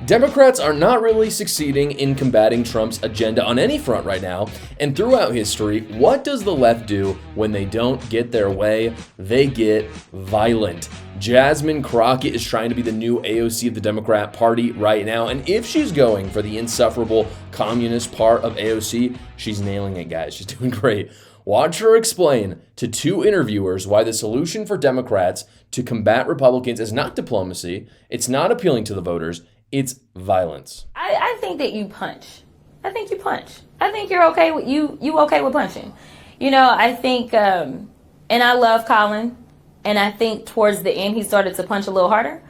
Democrats are not really succeeding in combating Trump's agenda on any front right now, and throughout history, what does the left do when they don't get their way? They get violent. Jasmine Crockett is trying to be the new AOC of the Democrat Party right now, and if she's going for the insufferable communist part of AOC, she's nailing it, guys. She's doing great. Watch her explain to two interviewers why the solution for Democrats to combat Republicans is not diplomacy, it's not appealing to the voters, it's violence. I think that you punch. I think you punch. I think you're okay with you okay with punching. You know, I think and I love Colin, and I think towards the end he started to punch a little harder.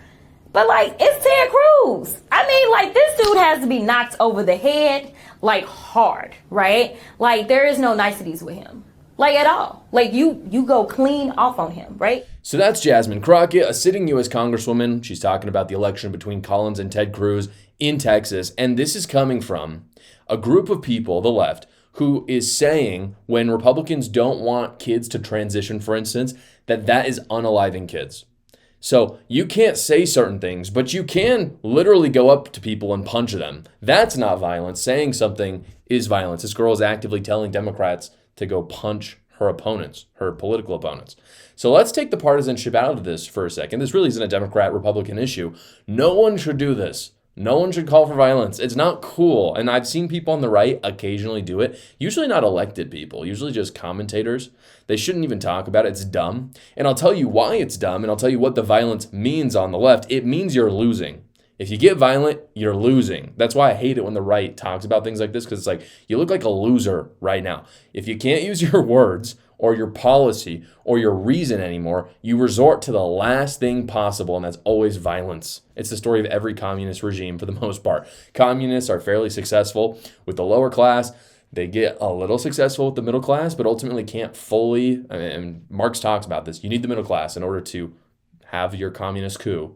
But like, it's Ted Cruz. I mean, like, this dude has to be knocked over the head like hard, right? Like, there is no niceties with him. Like, at all. Like, you go clean off on him, right? So that's Jasmine Crockett, a sitting U.S. Congresswoman. She's talking about the election between Collins and Ted Cruz in Texas. And this is coming from a group of people, the left, who is saying when Republicans don't want kids to transition, for instance, that is unaliving kids. So you can't say certain things, but you can literally go up to people and punch them. That's not violence. Saying something is violence. This girl is actively telling Democrats to go punch her opponents, her political opponents. So let's take the partisanship out of this for a second. This really isn't a Democrat-Republican issue. No one should do this. No one should call for violence. It's not cool. And I've seen people on the right occasionally do it. Usually not elected people, usually just commentators. They shouldn't even talk about it. It's dumb. And I'll tell you why it's dumb, and I'll tell you what the violence means on the left. It means you're losing. If you get violent, you're losing. That's why I hate it when the right talks about things like this, because it's like, you look like a loser right now. If you can't use your words or your policy or your reason anymore, you resort to the last thing possible, and that's always violence. It's the story of every communist regime for the most part. Communists are fairly successful with the lower class. They get a little successful with the middle class, but ultimately can't fully, and Marx talks about this, you need the middle class in order to have your communist coup.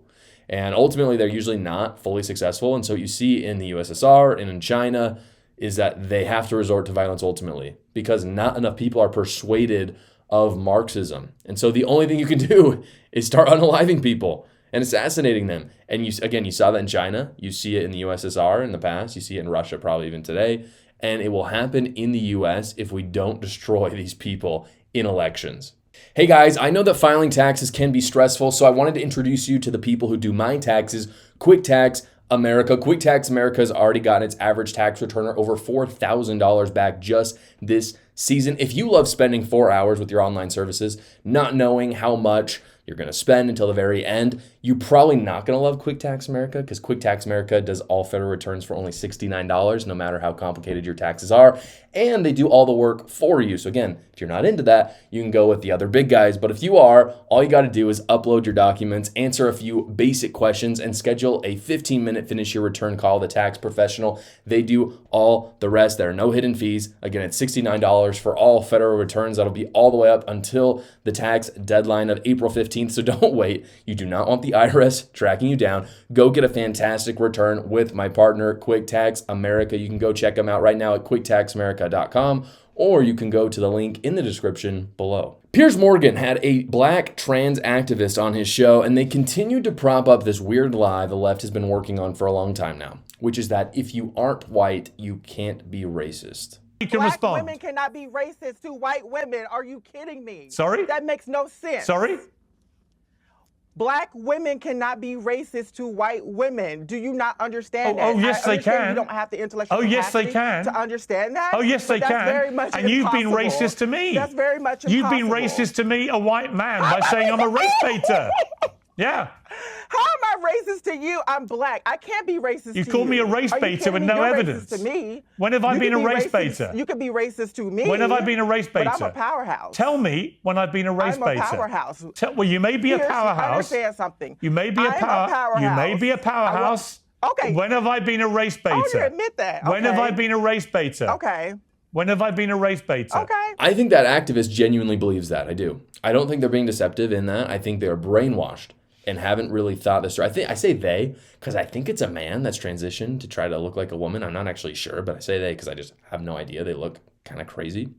And ultimately, they're usually not fully successful. And so what you see in the USSR and in China is that they have to resort to violence ultimately because not enough people are persuaded of Marxism. And so the only thing you can do is start unaliving people and assassinating them. And you saw that in China. You see it in the USSR in the past. You see it in Russia probably even today. And it will happen in the US if we don't destroy these people in elections. Hey guys, I know that filing taxes can be stressful, so I wanted to introduce you to the people who do my taxes, Quick Tax America. Quick Tax America has already gotten its average tax returner over $4,000 back just this season. If you love spending 4 hours with your online services, not knowing how much you're going to spend until the very end, you're probably not going to love Quick Tax America because Quick Tax America does all federal returns for only $69, no matter how complicated your taxes are. And they do all the work for you. So again, if you're not into that, you can go with the other big guys. But if you are, all you got to do is upload your documents, answer a few basic questions, and schedule a 15-minute finish your return call with a tax professional. They do all the rest. There are no hidden fees. Again, it's $69 for all federal returns. That'll be all the way up until the tax deadline of April 15th. So don't wait. You do not want the IRS tracking you down. Go get a fantastic return with my partner, Quick Tax America. You can go check them out right now at quicktaxamerica.com, or you can go to the link in the description below. Piers Morgan had a black trans activist on his show, and they continued to prop up this weird lie the left has been working on for a long time now, which is that if you aren't white, you can't be racist. You can Black respond. women cannot be racist to white women. Are you kidding me? Sorry? That makes no sense. Sorry? Black women cannot be racist to white women. Do you not understand that? Oh, yes, I they understand can. You don't have the intellectual Oh, yes, they capacity can. to understand that. Oh, yes, but they that's can. Very much And you've been impossible. racist to me. That's very much You've impossible. been racist to me, a white man, by saying I'm a race baiter. Yeah. How am I racist to you? I'm black. I can't be racist to you. You call me a race Are you baiter kidding with me? no You're evidence. Racist to me. When have I You been can a be race racist- baiter? You can be racist to me. When have I been a race baiter? But I'm a powerhouse. Tell me when I've been a race I'm a baiter. powerhouse. Well, you may be a Pierce, powerhouse. I understand something. You may be I'm a powerhouse. You may be a powerhouse. Okay. When have I been a race baiter? I want you to admit that. When have okay. I been a race baiter? Okay. When have I been a race baiter? Okay. I think that activist genuinely believes that. I do. I don't think they're being deceptive in that. I think they're brainwashed and haven't really thought this through. I say they because I think it's a man that's transitioned to try to look like a woman. I'm not actually sure, but I say they because I just have no idea. They look kind of crazy.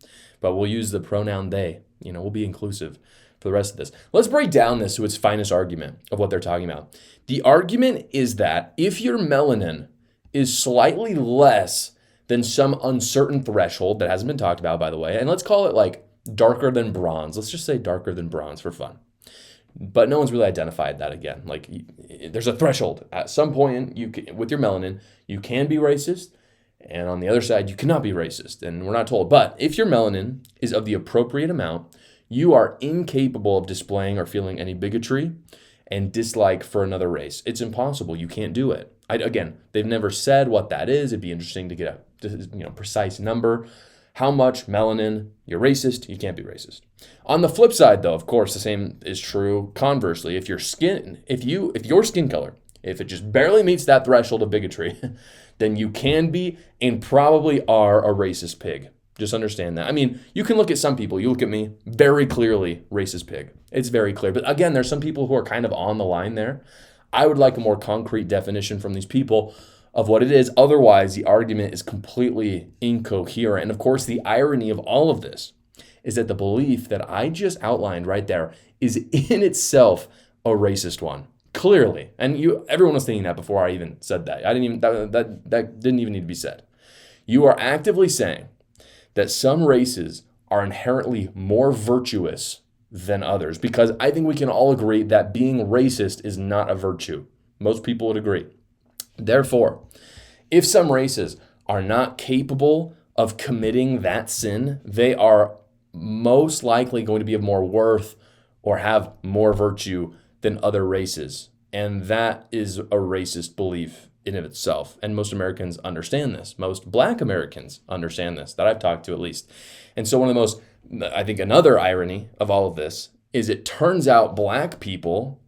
But we'll use the pronoun they. We'll be inclusive for the rest of this. Let's break down this to its finest argument of what they're talking about. The argument is that if your melanin is slightly less than some uncertain threshold that hasn't been talked about, by the way, and let's call it like darker than bronze. Let's just say darker than bronze for fun. But no one's really identified that again. Like there's a threshold. At some point with your melanin, you can be racist. And on the other side, you cannot be racist. And we're not told. But if your melanin is of the appropriate amount, you are incapable of displaying or feeling any bigotry and dislike for another race. It's impossible. You can't do it. Again, they've never said what that is. It'd be interesting to get a precise number. How much melanin, you're racist, you can't be racist. On the flip side, though, of course, the same is true conversely. If your skin color, if it just barely meets that threshold of bigotry, then you can be and probably are a racist pig. Just understand that. I mean, you can look at some people, you look at me, very clearly racist pig. It's very clear. But again, there's some people who are kind of on the line there. I would like a more concrete definition from these people of what it is. Otherwise, the argument is completely incoherent. And of course, the irony of all of this is that the belief that I just outlined right there is in itself a racist one. Clearly. And everyone was thinking that before I even said that. That didn't even need to be said. You are actively saying that some races are inherently more virtuous than others, because I think we can all agree that being racist is not a virtue. Most people would agree. Therefore, if some races are not capable of committing that sin, they are most likely going to be of more worth or have more virtue than other races. And that is a racist belief in of itself. And most Americans understand this. Most Black Americans understand this, that I've talked to at least. And so another irony of all of this is it turns out Black people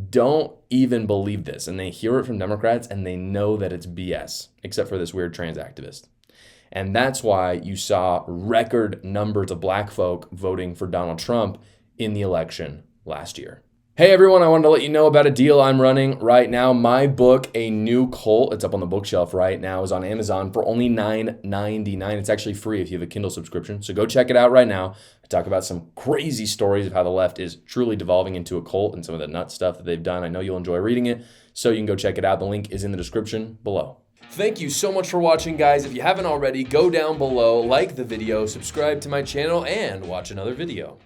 don't even believe this, and they hear it from Democrats and they know that it's BS, except for this weird trans activist. And that's why you saw record numbers of Black folk voting for Donald Trump in the election last year. Hey everyone, I wanted to let you know about a deal I'm running right now. My book, A New Cult, it's up on the bookshelf right now, is on Amazon for only $9.99. It's actually free if you have a Kindle subscription. So go check it out right now. I talk about some crazy stories of how the left is truly devolving into a cult and some of the nut stuff that they've done. I know you'll enjoy reading it, so you can go check it out. The link is in the description below. Thank you so much for watching, guys. If you haven't already, go down below, like the video, subscribe to my channel, and watch another video.